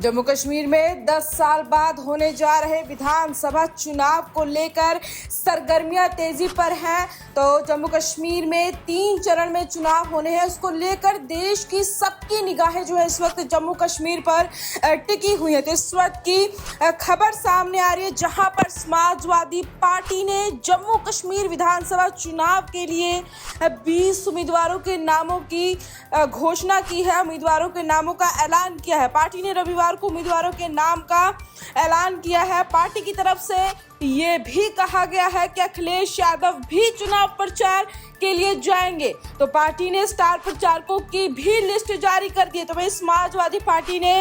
जम्मू कश्मीर में 10 साल बाद होने जा रहे विधानसभा चुनाव को लेकर सरगर्मियां तेजी पर हैं। तो जम्मू कश्मीर में 3 चरण में चुनाव होने हैं, उसको लेकर देश की सबकी निगाहें जो है इस वक्त जम्मू कश्मीर पर टिकी हुई है। तो इस वक्त की खबर सामने आ रही है, जहां पर समाजवादी पार्टी ने जम्मू कश्मीर विधानसभा चुनाव के लिए 20 उम्मीदवारों के नामों की घोषणा की है, उम्मीदवारों के नामों का ऐलान किया है। पार्टी ने रविवार को उम्मीदवारों के नाम का ऐलान किया है। पार्टी की तरफ से ये भी कहा गया है कि अखिलेश यादव भी चुनाव प्रचार के लिए जाएंगे। तो पार्टी ने स्टार प्रचारकों की भी लिस्ट जारी कर दी है। तो वही समाजवादी पार्टी ने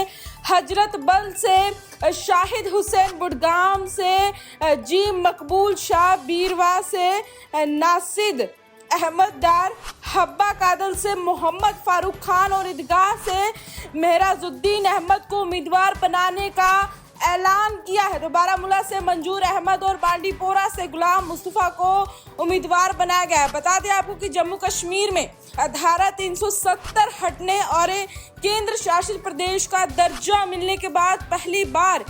हजरत बल से शाहिद हुसैन बुडगाम से जी मकबूल शाह बीरवा से नासिद अहमद डार, हब्बा कादल से मोहम्मद फारूक खान और ईदगाह से मेहराजुद्दीन अहमद को उम्मीदवार बनाने का ऐलान किया है। तो बारामूला से मंजूर अहमद और बांडीपोरा से गुलाम मुस्तफा को उम्मीदवार बनाया गया है। बता दें आपको कि जम्मू कश्मीर में धारा 370 हटने और केंद्र शासित प्रदेश का दर्जा मिलने के बाद पहली बार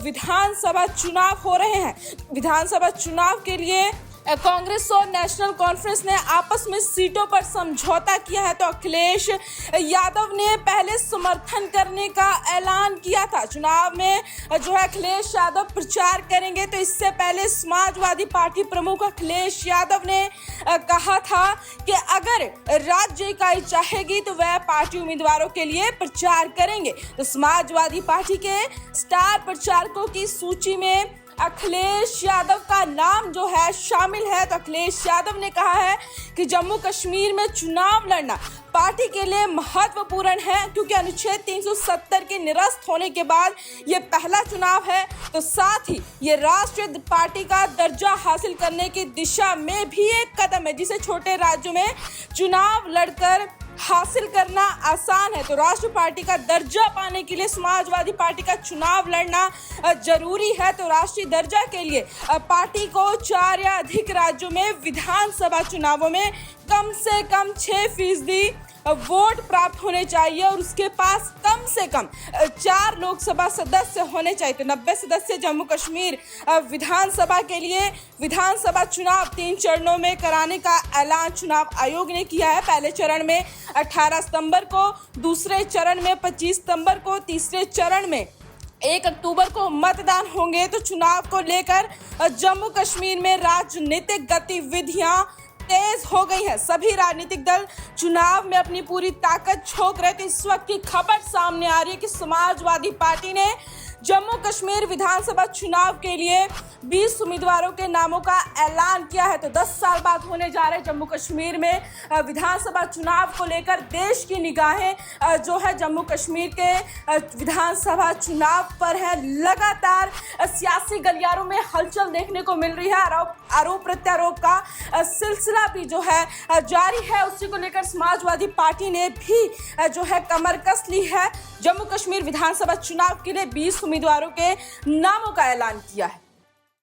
विधानसभा चुनाव हो रहे हैं। विधानसभा चुनाव के लिए कांग्रेस और नेशनल कॉन्फ्रेंस ने आपस में सीटों पर समझौता किया है। तो अखिलेश यादव ने पहले समर्थन करने का ऐलान किया था। चुनाव में जो है अखिलेश यादव प्रचार करेंगे। तो इससे पहले समाजवादी पार्टी प्रमुख अखिलेश यादव ने कहा था कि अगर राज्य इकाई चाहेगी तो वह पार्टी उम्मीदवारों के लिए प्रचार करेंगे। तो समाजवादी पार्टी के स्टार प्रचारकों की सूची में अखिलेश यादव का नाम जो है शामिल है। तो अखिलेश यादव ने कहा है कि जम्मू कश्मीर में चुनाव लड़ना पार्टी के लिए महत्वपूर्ण है, क्योंकि अनुच्छेद 370 के निरस्त होने के बाद ये पहला चुनाव है। तो साथ ही ये राष्ट्रीय पार्टी का दर्जा हासिल करने की दिशा में भी एक कदम है, जिसे छोटे राज्यों में चुनाव लड़कर हासिल करना आसान है। तो राष्ट्रीय पार्टी का दर्जा पाने के लिए समाजवादी पार्टी का चुनाव लड़ना जरूरी है। तो राष्ट्रीय दर्जा के लिए पार्टी को 4 या अधिक राज्यों में विधानसभा चुनावों में कम से कम 6% वोट प्राप्त होने चाहिए और उसके पास कम से कम 4 लोकसभा सदस्य होने चाहिए। तो 90 सदस्य जम्मू कश्मीर विधानसभा के लिए विधानसभा चुनाव 3 चरणों में कराने का ऐलान चुनाव आयोग ने किया है। पहले चरण में 18 सितंबर को, दूसरे चरण में 25 सितंबर को, तीसरे चरण में 1 अक्टूबर को मतदान होंगे। तो चुनाव को लेकर जम्मू कश्मीर में राजनीतिक गतिविधियां तेज हो गई है। सभी राजनीतिक दल चुनाव में अपनी पूरी ताकत झोंक रहे थे। इस वक्त की खबर सामने आ रही है कि समाजवादी पार्टी ने जम्मू कश्मीर विधानसभा चुनाव के लिए 20 उम्मीदवारों के नामों का ऐलान किया है। तो 10 साल बाद होने जा रहे जम्मू कश्मीर में विधानसभा चुनाव को लेकर देश की निगाहें जो है जम्मू कश्मीर के विधानसभा चुनाव पर है। लगातार सियासी गलियारों में हलचल देखने को मिल रही है। आरोप प्रत्यारोप का सिलसिला भी जो है जारी है। उसी को लेकर समाजवादी पार्टी ने भी जो है कमर कस ली है। जम्मू कश्मीर विधानसभा चुनाव के लिए 20 उम्मीदवारों के नामों का ऐलान किया है।